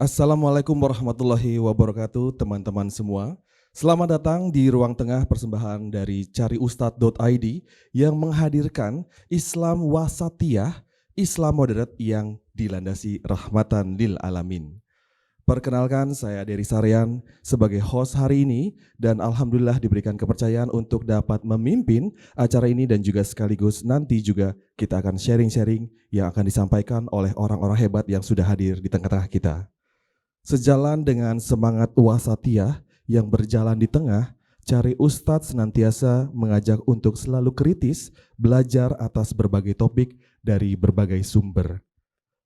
Assalamualaikum warahmatullahi wabarakatuh, teman-teman semua. Selamat datang di ruang tengah persembahan dari cariustad.id yang menghadirkan Islam wasatiyah, Islam moderat yang dilandasi rahmatan lil alamin. Perkenalkan, saya Dery Sarian sebagai host hari ini dan alhamdulillah diberikan kepercayaan untuk dapat memimpin acara ini dan juga sekaligus nanti juga kita akan sharing-sharing yang akan disampaikan oleh orang-orang hebat yang sudah hadir di tengah-tengah kita. Sejalan dengan semangat wasatiyah yang berjalan di tengah, Cari Ustadz senantiasa mengajak untuk selalu kritis belajar atas berbagai topik dari berbagai sumber.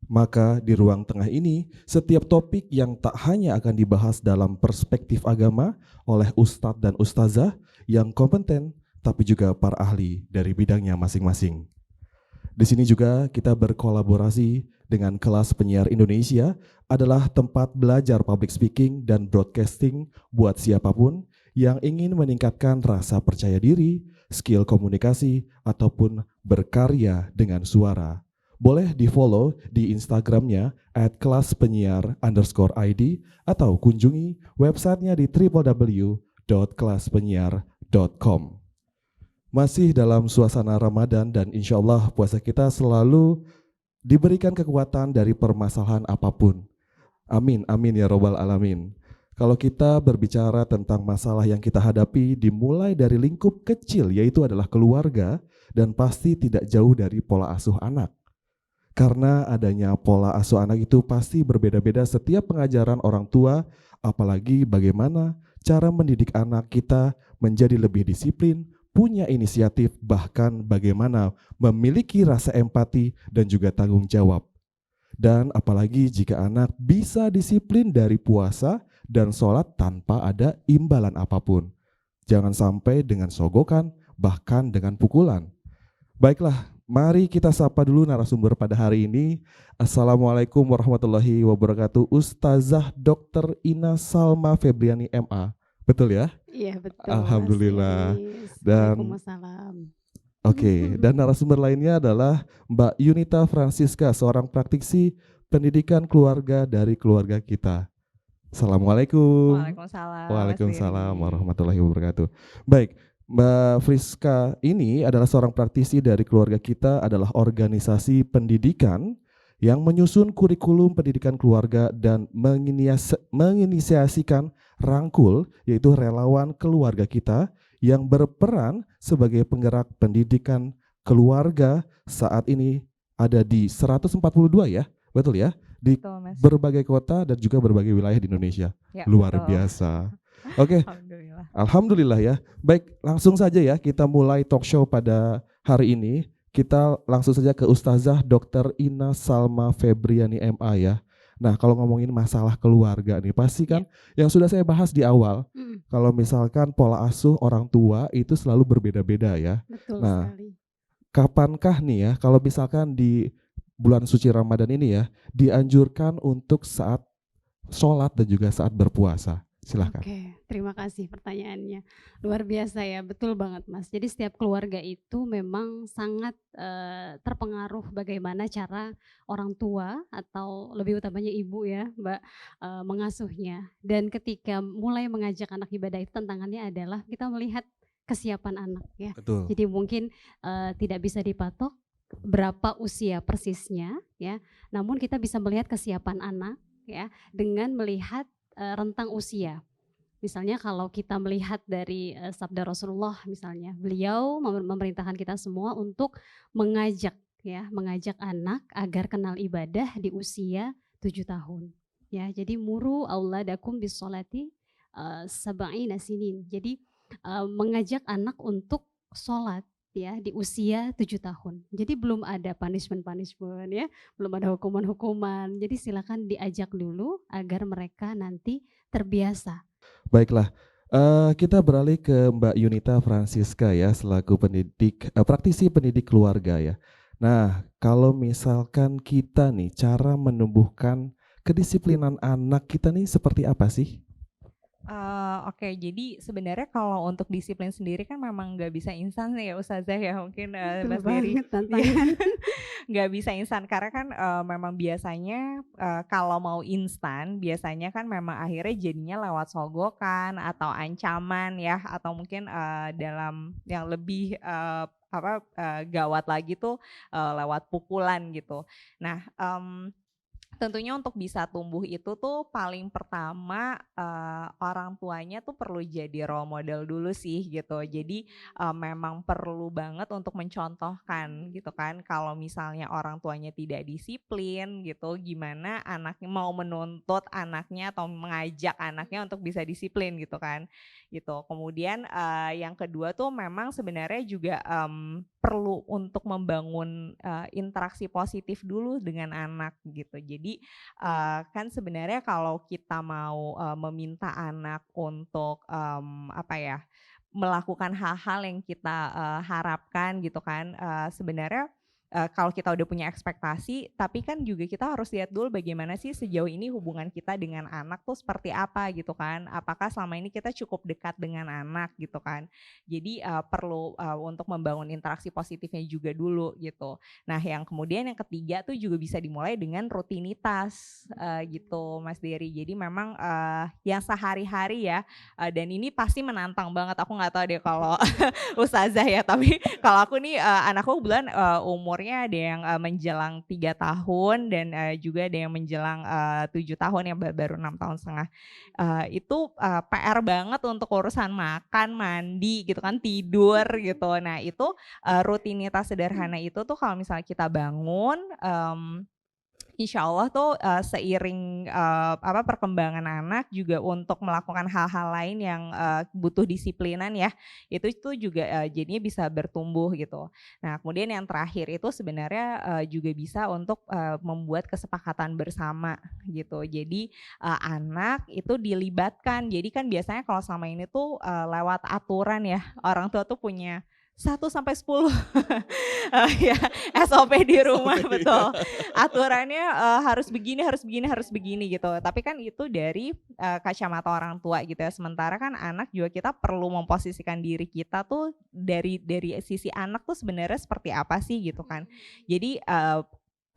Maka di ruang tengah ini, setiap topik yang tak hanya akan dibahas dalam perspektif agama oleh ustadz dan ustazah yang kompeten, tapi juga para ahli dari bidangnya masing-masing. Di sini juga kita berkolaborasi dengan Kelas Penyiar Indonesia adalah tempat belajar public speaking dan broadcasting buat siapapun yang ingin meningkatkan rasa percaya diri, skill komunikasi, ataupun berkarya dengan suara. Boleh di-follow di Instagramnya @kelaspenyiar_id atau kunjungi websitenya di www.kelaspenyiar.com. Masih dalam suasana Ramadan dan insya Allah puasa kita selalu diberikan kekuatan dari permasalahan apapun. Amin, amin ya robbal alamin. Kalau kita berbicara tentang masalah yang kita hadapi dimulai dari lingkup kecil yaitu adalah keluarga dan pasti tidak jauh dari pola asuh anak. Karena adanya pola asuh anak itu pasti berbeda-beda setiap pengajaran orang tua, apalagi bagaimana cara mendidik anak kita menjadi lebih disiplin, punya inisiatif, bahkan bagaimana memiliki rasa empati dan juga tanggung jawab. Dan apalagi jika anak bisa disiplin dari puasa dan sholat tanpa ada imbalan apapun. Jangan sampai dengan sogokan, bahkan dengan pukulan. Baiklah, mari kita sapa dulu narasumber pada hari ini. Assalamualaikum warahmatullahi wabarakatuh. Ustazah Dr. Ina Salma Febriani MA. Betul ya? Iya betul. Alhamdulillah. Dan Waalaikumsalam. dan narasumber lainnya adalah Mbak Yunita Francisca, seorang praktisi pendidikan keluarga dari keluarga kita. Assalamualaikum. Waalaikumsalam. Waalaikumsalam warahmatullahi wabarakatuh. Baik, Mbak Friska ini adalah seorang praktisi dari keluarga kita, adalah organisasi pendidikan yang menyusun kurikulum pendidikan keluarga dan menginisiasikan Rangkul, yaitu relawan keluarga kita yang berperan sebagai penggerak pendidikan keluarga saat ini ada di 142 ya, betul ya? Di berbagai kota dan juga berbagai wilayah di Indonesia. Ya, luar biasa. Oke. Alhamdulillah ya. Baik, langsung saja ya kita mulai talk show pada hari ini. Kita langsung saja ke Ustazah Dr. Ina Salma Febriani MA ya. Nah, kalau ngomongin masalah keluarga nih, pasti kan yang sudah saya bahas di awal. Kalau misalkan pola asuh orang tua itu selalu berbeda-beda ya. Betul nah, sekali. Kapankah nih ya kalau misalkan di bulan suci Ramadan ini ya dianjurkan untuk saat sholat dan juga saat berpuasa? Silahkan. Oke, terima kasih pertanyaannya. Luar biasa ya, betul banget Mas. Jadi setiap keluarga itu memang sangat terpengaruh bagaimana cara orang tua atau lebih utamanya ibu ya Mbak mengasuhnya. Dan ketika mulai mengajak anak ibadah itu tantangannya adalah kita melihat kesiapan anak ya. Betul. Jadi mungkin tidak bisa dipatok berapa usia persisnya ya. Namun kita bisa melihat kesiapan anak ya dengan melihat rentang usia. Misalnya kalau kita melihat dari sabda Rasulullah misalnya, beliau memerintahkan kita semua untuk mengajak anak agar kenal ibadah di usia 7 tahun. Ya, jadi muru auladakum bisolati sab'ina sinin. Jadi mengajak anak untuk sholat ya di usia 7 tahun. Jadi belum ada punishment ya, belum ada hukuman-hukuman. Jadi silakan diajak dulu agar mereka nanti terbiasa. Baiklah, kita beralih ke Mbak Yunita Francisca ya selaku praktisi pendidik keluarga ya. Nah, kalau misalkan kita nih cara menumbuhkan kedisiplinan anak kita nih seperti apa sih? Oke, jadi sebenarnya kalau untuk disiplin sendiri kan memang nggak bisa instan ya Ustazah ya, mungkin, Betul Mas Dery. banget Iya, tantangan. nggak bisa instan karena kan, memang biasanya, kalau mau instan biasanya kan memang akhirnya jadinya lewat sogokan atau ancaman ya, atau mungkin, dalam yang lebih, gawat lagi tuh, lewat pukulan gitu. Nah, tentunya untuk bisa tumbuh itu tuh paling pertama, orang tuanya tuh perlu jadi role model dulu sih gitu. Jadi, memang perlu banget untuk mencontohkan gitu kan, kalau misalnya orang tuanya tidak disiplin gitu, gimana anaknya mau menuntut anaknya atau mengajak anaknya untuk bisa disiplin gitu kan, gitu. Kemudian, yang kedua tuh memang sebenarnya juga, perlu untuk membangun, interaksi positif dulu dengan anak gitu. Jadi, kan sebenarnya kalau kita mau, meminta anak untuk, melakukan hal-hal yang kita, harapkan gitu kan, sebenarnya, kalau kita udah punya ekspektasi, tapi kan juga kita harus lihat dulu bagaimana sih sejauh ini hubungan kita dengan anak tuh seperti apa gitu kan. Apakah selama ini kita cukup dekat dengan anak gitu kan. Jadi, perlu, untuk membangun interaksi positifnya juga dulu gitu. Nah yang kemudian yang ketiga tuh juga bisa dimulai dengan rutinitas, gitu Mas Dery. Jadi memang, yang sehari-hari ya, dan ini pasti menantang banget, aku nggak tahu deh kalau ustazah ya, tapi kalau aku nih, anakku kebetulan, umurnya ada yang, menjelang 3 tahun dan, juga ada yang menjelang, 7 tahun ya, baru 6 tahun setengah. Itu, PR banget untuk urusan makan, mandi gitu kan, tidur gitu. Nah itu, rutinitas sederhana itu tuh kalau misalnya kita bangun, insya Allah tuh, seiring, perkembangan anak juga untuk melakukan hal-hal lain yang, butuh disiplinan ya, itu tuh juga, jadinya bisa bertumbuh gitu. Nah kemudian yang terakhir itu sebenarnya, juga bisa untuk, membuat kesepakatan bersama gitu. Jadi, anak itu dilibatkan, jadi kan biasanya kalau selama ini tuh, lewat aturan ya, orang tua tuh punya 1 sampai 10 ya SOP di rumah, SOP. betul. Aturannya, harus begini harus begini harus begini gitu. Tapi kan itu dari, kacamata orang tua gitu ya. Sementara kan anak juga kita perlu memposisikan diri kita tuh dari sisi anak tuh sebenarnya seperti apa sih gitu kan. Jadi,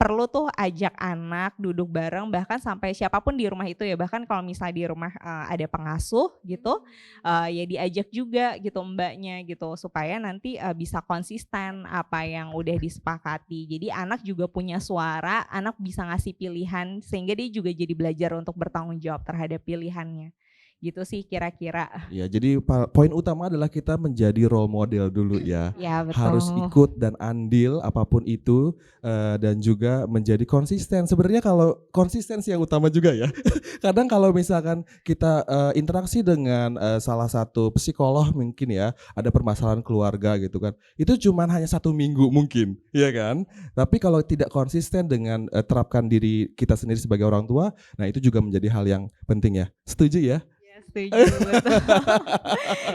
perlu tuh ajak anak duduk bareng bahkan sampai siapapun di rumah itu ya, bahkan kalau misalnya di rumah, ada pengasuh gitu, ya diajak juga gitu mbaknya gitu, supaya nanti, bisa konsisten apa yang udah disepakati. Jadi anak juga punya suara, anak bisa ngasih pilihan, sehingga dia juga jadi belajar untuk bertanggung jawab terhadap pilihannya. Gitu sih kira-kira. Ya, jadi poin utama adalah kita menjadi role model dulu ya. Ya Harus betul. ikut dan andil apapun itu, dan juga menjadi konsisten. Sebenarnya kalau konsistensi yang utama juga ya. Kadang kalau misalkan kita, interaksi dengan, salah satu psikolog mungkin ya, ada permasalahan keluarga gitu kan, itu cuman hanya 1 minggu mungkin, ya kan? Tapi kalau tidak konsisten dengan, terapkan diri kita sendiri sebagai orang tua, nah itu juga menjadi hal yang penting ya. Setuju ya? Iya setuju, betul.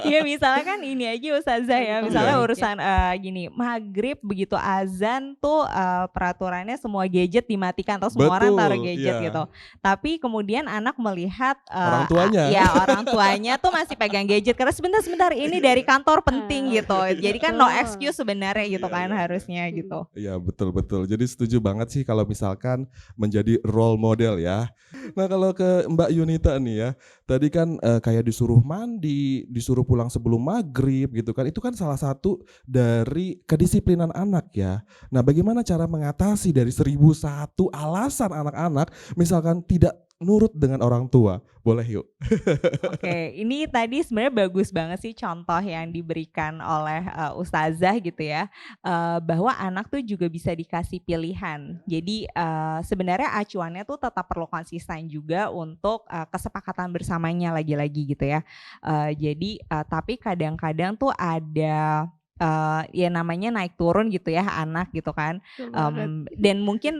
Iya misalnya kan ini aja Ustazah ya, Contoh misalnya Iya. baik ya. urusan, gini, maghrib begitu azan tuh, peraturannya semua gadget dimatikan atau semua orang taruh Betul, gadget gitu. iya. Tapi kemudian anak melihat, Orang tuanya. ya orang tuanya tuh masih pegang gadget karena sebentar-sebentar ini dari kantor penting gitu. Jadi kan no Betul. excuse sebenarnya gitu Iya, kan iya, iya. harusnya gitu. Iya, betul, betul. Jadi setuju banget sih kalau misalkan menjadi role model ya. Nah, kalau ke Mbak Yunita nih ya, tadi kan, kayak disuruh mandi, disuruh pulang sebelum maghrib gitu kan, itu kan salah satu dari kedisiplinan anak ya. Nah, bagaimana cara mengatasi dari 1001 alasan anak-anak misalkan tidak nurut dengan orang tua? Boleh yuk. Oke, ini tadi sebenarnya bagus banget sih contoh yang diberikan oleh, ustazah gitu ya, bahwa anak tuh juga bisa dikasih pilihan. Jadi, sebenarnya acuannya tuh tetap perlu konsisten juga untuk, kesepakatan bersamanya lagi-lagi gitu ya. Jadi, tapi kadang-kadang tuh ada, ya namanya naik turun gitu ya anak gitu kan, Betul banget. dan mungkin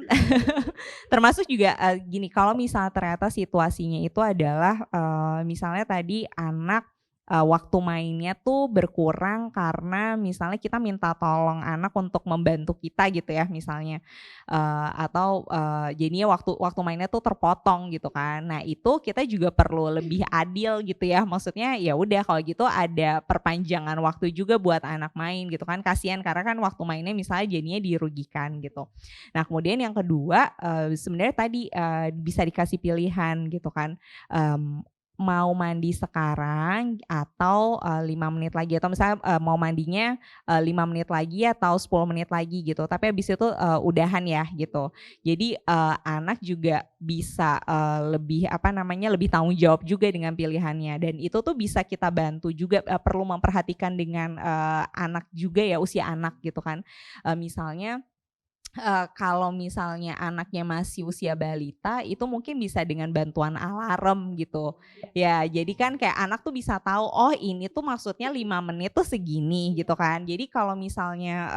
termasuk juga, gini, kalau misalnya ternyata situasinya itu adalah, misalnya tadi anak, waktu mainnya tuh berkurang karena misalnya kita minta tolong anak untuk membantu kita gitu ya misalnya, atau jadinya waktu mainnya tuh terpotong gitu kan. Nah itu kita juga perlu lebih adil gitu ya, maksudnya ya udah kalau gitu ada perpanjangan waktu juga buat anak main gitu kan, kasihan karena kan waktu mainnya misalnya jadinya dirugikan gitu. Nah kemudian yang kedua, sebenarnya tadi, bisa dikasih pilihan gitu kan, mau mandi sekarang atau, 5 menit lagi atau misalnya, mau mandinya, 5 menit lagi atau 10 menit lagi gitu, tapi habis itu, udahan ya gitu. Jadi, anak juga bisa, lebih apa namanya, lebih tanggung jawab juga dengan pilihannya dan itu tuh bisa kita bantu juga, perlu memperhatikan dengan, anak juga ya, usia anak gitu kan. Misalnya kalau misalnya anaknya masih usia balita, itu mungkin bisa dengan bantuan alarm gitu. Ya, jadi kan kayak anak tuh bisa tahu, oh ini tuh maksudnya 5 menit tuh segini gitu kan. Jadi kalau misalnya,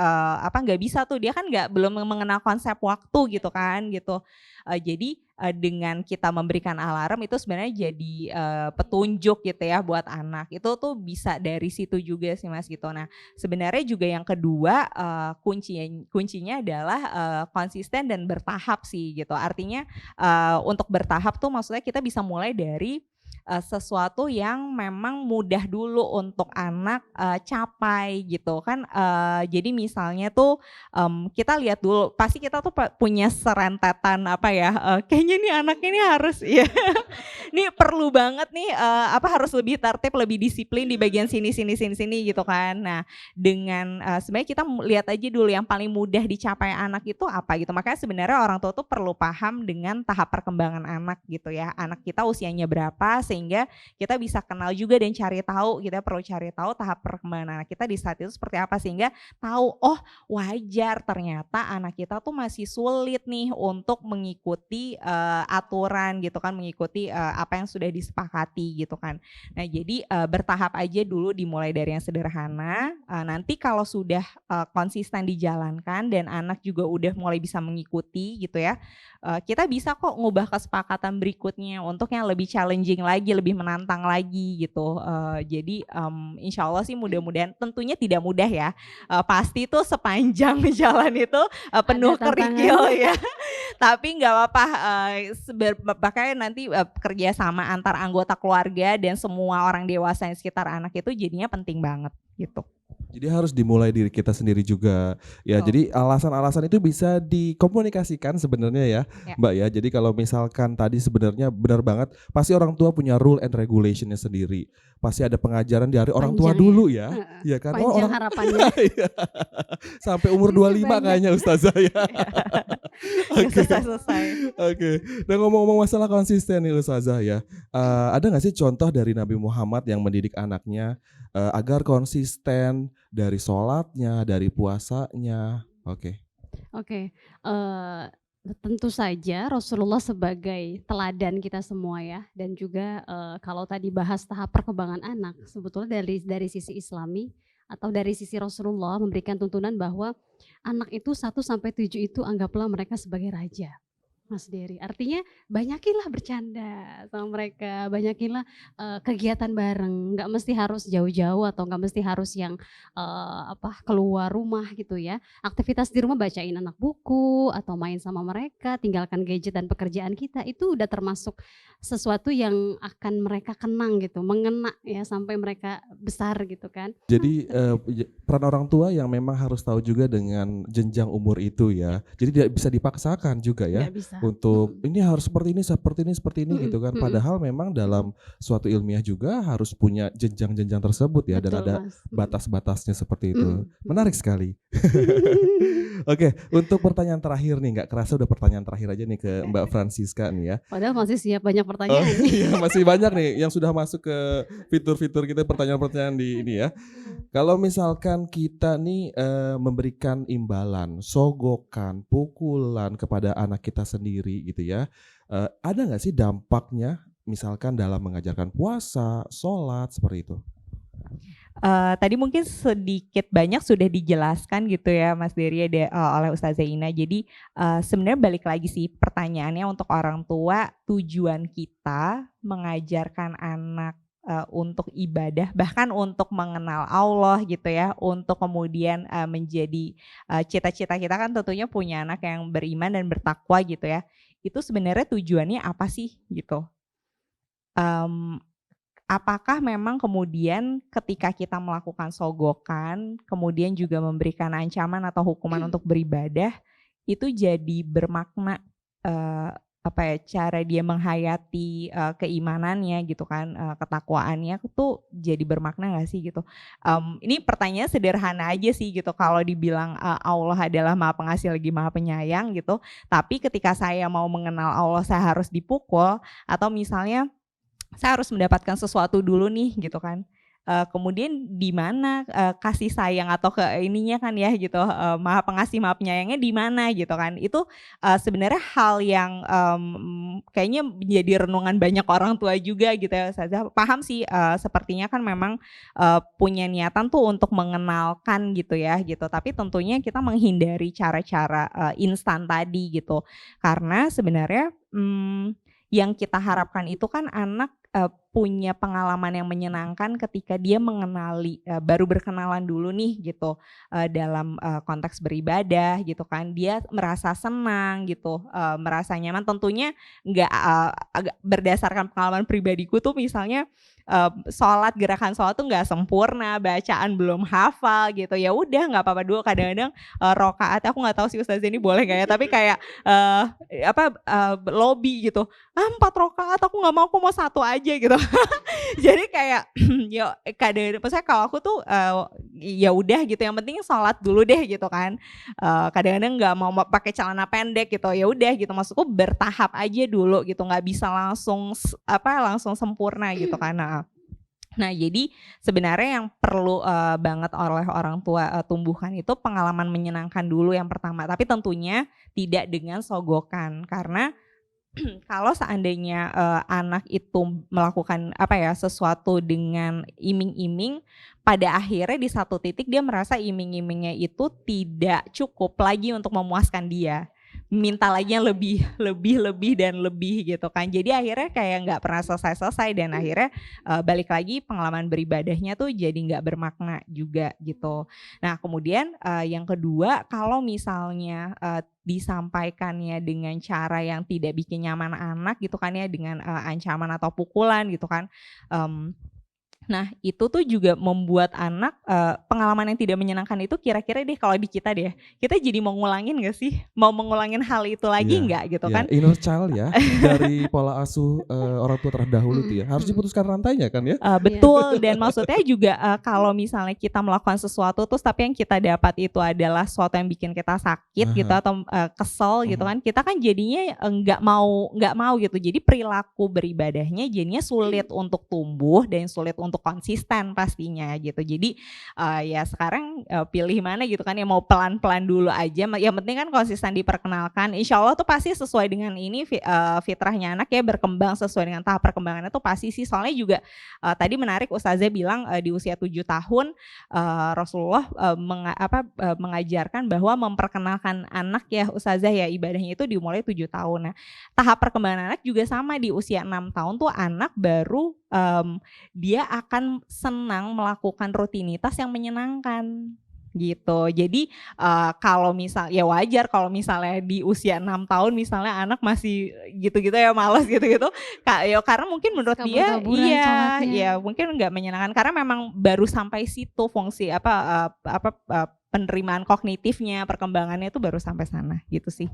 nggak bisa tuh, dia kan belum mengenal konsep waktu gitu kan, gitu. Jadi, dengan kita memberikan alarm itu sebenarnya jadi, petunjuk gitu ya buat anak. Itu tuh bisa dari situ juga sih Mas, gitu. Nah sebenarnya juga yang kedua, kuncinya adalah, konsisten dan bertahap sih gitu. Artinya, untuk bertahap tuh maksudnya kita bisa mulai dari, sesuatu yang memang mudah dulu untuk anak, capai gitu kan, jadi misalnya tuh, kita lihat dulu, pasti kita tuh punya serentetan apa ya, kayaknya nih anak ini harus ya nih perlu banget nih, harus lebih tertib, lebih disiplin di bagian sini sini sini sini gitu kan. Nah dengan, sebenarnya kita lihat aja dulu yang paling mudah dicapai anak itu apa gitu. Makanya sebenarnya orang tua tuh perlu paham dengan tahap perkembangan anak gitu ya. Anak kita usianya berapa sehingga kita bisa kenal juga dan cari tahu, kita perlu cari tahu tahap perkembangan anak kita di saat itu seperti apa sehingga tahu, oh wajar ternyata anak kita tuh masih sulit nih untuk mengikuti, aturan gitu kan, mengikuti, apa yang sudah disepakati gitu kan. Nah jadi, bertahap aja dulu dimulai dari yang sederhana, nanti kalau sudah, konsisten dijalankan dan anak juga udah mulai bisa mengikuti gitu ya, kita bisa kok ngubah kesepakatan berikutnya untuk yang lebih challenging lagi, lebih menantang lagi gitu. Jadi, insyaallah sih mudah-mudahan tentunya tidak mudah ya, pasti tuh sepanjang jalan itu, penuh Ada kerikil tantangan. ya. Tapi nggak apa-apa, makanya nanti, kerja sama antar anggota keluarga dan semua orang dewasa yang sekitar anak itu jadinya penting banget gitu. Jadi harus dimulai diri kita sendiri juga. Ya, Betul. jadi alasan-alasan itu bisa dikomunikasikan sebenarnya ya, Ya. Mbak ya. Jadi kalau misalkan tadi sebenarnya benar banget, pasti orang tua punya rule and regulation-nya sendiri. Pasti ada pengajaran dari orang tua Panjang ya? dulu ya. Heeh, Iya kan? Oh, panjang orang harapannya. iya. Sampai umur Masih 25 banyak. kayaknya ustazah ya. Nggak Oke. selesai-selesai. Oke. Nah, ngomong-ngomong masalah konsisten nih ustazah ya. Ada nggak sih contoh dari Nabi Muhammad yang mendidik anaknya agar konsisten dari sholatnya, dari puasanya? Oke. Oke, tentu saja Rasulullah sebagai teladan kita semua ya, dan juga, kalau tadi bahas tahap perkembangan anak, sebetulnya dari sisi Islami atau dari sisi Rasulullah memberikan tuntunan bahwa anak itu 1 sampai 7 itu anggaplah mereka sebagai raja, Mas Dery. Artinya banyakinlah bercanda sama mereka, banyakinlah, kegiatan bareng, nggak mesti harus jauh-jauh atau nggak mesti harus yang, keluar rumah gitu ya. Aktivitas di rumah bacain anak buku atau main sama mereka, tinggalkan gadget dan pekerjaan kita, itu udah termasuk sesuatu yang akan mereka kenang gitu, mengena ya sampai mereka besar gitu kan. Jadi peran orang tua yang memang harus tahu juga dengan jenjang umur itu ya. Jadi tidak bisa dipaksakan juga ya Nggak bisa. untuk ini harus seperti ini, seperti ini, seperti ini gitu kan. Mhm. Padahal memang dalam suatu ilmiah juga harus punya jenjang-jenjang tersebut ya dan Betul, ada Mas. batas-batasnya seperti itu. Mhm. Menarik sekali. Oke, untuk pertanyaan terakhir nih, nggak kerasa udah pertanyaan terakhir aja nih ke Mbak Francisca nih ya. Padahal masih siap banyak Oh pertanyaan nih. iya, masih banyak nih yang sudah masuk ke fitur-fitur kita pertanyaan-pertanyaan di ini ya. Kalau misalkan kita nih memberikan imbalan, sogokan, pukulan kepada anak kita sendiri gitu ya, ada nggak sih dampaknya misalkan dalam mengajarkan puasa, sholat seperti itu? Tadi mungkin sedikit banyak sudah dijelaskan gitu ya Mas Dery oleh Ustazah Ina. Jadi, sebenarnya balik lagi sih pertanyaannya untuk orang tua, tujuan kita mengajarkan anak, untuk ibadah, bahkan untuk mengenal Allah gitu ya, untuk kemudian menjadi cita-cita kita kan tentunya punya anak yang beriman dan bertakwa gitu ya. Itu sebenarnya tujuannya apa sih gitu? Apakah memang kemudian ketika kita melakukan sogokan, kemudian juga memberikan ancaman atau hukuman untuk beribadah, itu jadi bermakna cara dia menghayati keimanannya gitu kan, ketakwaannya tuh jadi bermakna nggak sih gitu? Ini pertanyaan sederhana aja sih gitu, kalau dibilang Allah adalah Maha Pengasih lagi Maha Penyayang gitu, tapi ketika saya mau mengenal Allah saya harus dipukul, atau misalnya saya harus mendapatkan sesuatu dulu nih gitu kan. Kemudian di mana kasih sayang atau ininya kan ya gitu, Maha Pengasih Maha Penyayangnya di mana gitu kan. Itu sebenarnya hal yang kayaknya menjadi renungan banyak orang tua juga gitu ya. Saya paham sih sepertinya kan memang punya niatan tuh untuk mengenalkan gitu ya gitu. Tapi tentunya kita menghindari cara-cara instan tadi gitu. Karena sebenarnya yang kita harapkan itu kan anak punya pengalaman yang menyenangkan ketika dia mengenali, baru berkenalan dulu nih gitu, dalam konteks beribadah gitu kan. Dia merasa senang gitu, merasa nyaman, tentunya nggak agak berdasarkan pengalaman pribadiku tuh misalnya, gerakan sholat tuh nggak sempurna, bacaan belum hafal gitu, ya udah nggak apa-apa dulu. Kadang-kadang rokaat aku nggak tahu sih Ustazah ini boleh nggak ya, tapi kayak lobby gitu, 4 rakaat aku nggak mau, aku mau 1 aja gitu. Jadi kayak ya kadang maksudnya kalau aku tuh ya udah gitu, yang penting sholat dulu deh gitu kan. Kadang-kadang nggak mau pakai celana pendek gitu, ya udah gitu, maksudku bertahap aja dulu gitu, nggak bisa langsung sempurna gitu kan. Nah jadi sebenarnya yang perlu banget oleh orang tua tumbuhkan itu pengalaman menyenangkan dulu yang pertama, tapi tentunya tidak dengan sogokan. Karena kalau seandainya anak itu melakukan sesuatu dengan iming-iming, pada akhirnya di satu titik dia merasa iming-imingnya itu tidak cukup lagi untuk memuaskan dia. Minta lagi yang lebih dan lebih gitu kan. Jadi akhirnya kayak nggak pernah selesai-selesai, dan akhirnya balik lagi pengalaman beribadahnya tuh jadi nggak bermakna juga gitu. Nah kemudian yang kedua, kalau misalnya disampaikannya dengan cara yang tidak bikin nyaman anak gitu kan ya, dengan ancaman atau pukulan gitu kan. Nah itu tuh juga membuat anak pengalaman yang tidak menyenangkan itu, kira-kira deh kalau di kita deh, kita jadi mau ngulangin gak sih? Mau mengulangin hal itu lagi nggak gitu kan? Inner child ya, dari pola asuh orang tua terdahulu itu ya, harus diputuskan rantainya kan ya? Betul, dan maksudnya juga kalau misalnya kita melakukan sesuatu terus tapi yang kita dapat itu adalah sesuatu yang bikin kita sakit gitu atau kesel gitu kan, kita kan jadinya nggak mau gitu. Jadi perilaku beribadahnya jadinya sulit untuk tumbuh dan sulit untuk konsisten pastinya gitu. Jadi ya sekarang pilih mana gitu kan, ya mau pelan-pelan dulu aja, yang penting kan konsisten diperkenalkan. Insya Allah tuh pasti sesuai dengan ini fitrahnya anak ya, berkembang sesuai dengan tahap perkembangannya tuh pasti sih. Soalnya juga tadi menarik Ustazah bilang di usia 7 tahun Rasulullah mengajarkan bahwa memperkenalkan anak ya Ustazah ya, ibadahnya itu dimulai 7 tahun. Nah tahap perkembangan anak juga sama, di usia 6 tahun tuh anak baru dia akan senang melakukan rutinitas yang menyenangkan gitu. Jadi kalau misal ya wajar kalau misalnya di usia 6 tahun misalnya anak masih gitu-gitu ya, malas gitu-gitu. Ya karena mungkin menurut dia iya mungkin nggak menyenangkan, karena memang baru sampai situ fungsi penerimaan kognitifnya, perkembangannya itu baru sampai sana gitu sih.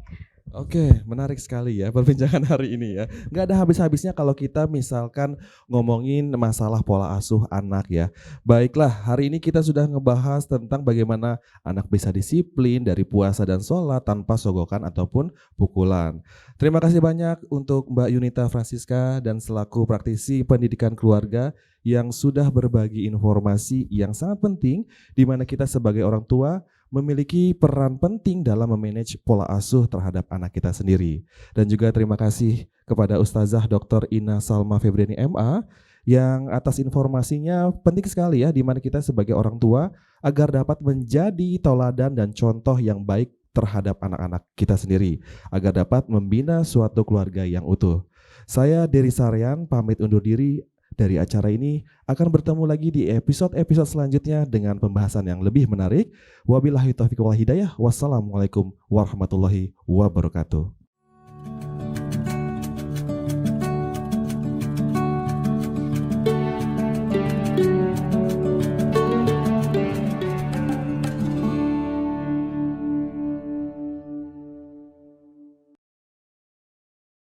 Oke, menarik sekali ya perbincangan hari ini ya. Nggak ada habis-habisnya kalau kita misalkan ngomongin masalah pola asuh anak ya. Baiklah, hari ini kita sudah ngebahas tentang bagaimana anak bisa disiplin dari puasa dan sholat tanpa sogokan ataupun pukulan. Terima kasih banyak untuk Mbak Yunita Francisca dan selaku praktisi pendidikan keluarga yang sudah berbagi informasi yang sangat penting, di mana kita sebagai orang tua memiliki peran penting dalam memanage pola asuh terhadap anak kita sendiri. Dan juga terima kasih kepada Ustazah Dr. Ina Salma Febriani MA yang atas informasinya penting sekali ya, di mana kita sebagai orang tua agar dapat menjadi tauladan dan contoh yang baik terhadap anak-anak kita sendiri, agar dapat membina suatu keluarga yang utuh. Saya Dery Sarian pamit undur diri. dari acara ini akan bertemu lagi di episode-episode selanjutnya dengan pembahasan yang lebih menarik. Wabillahi taufiq wal hidayah. Wassalamualaikum warahmatullahi wabarakatuh.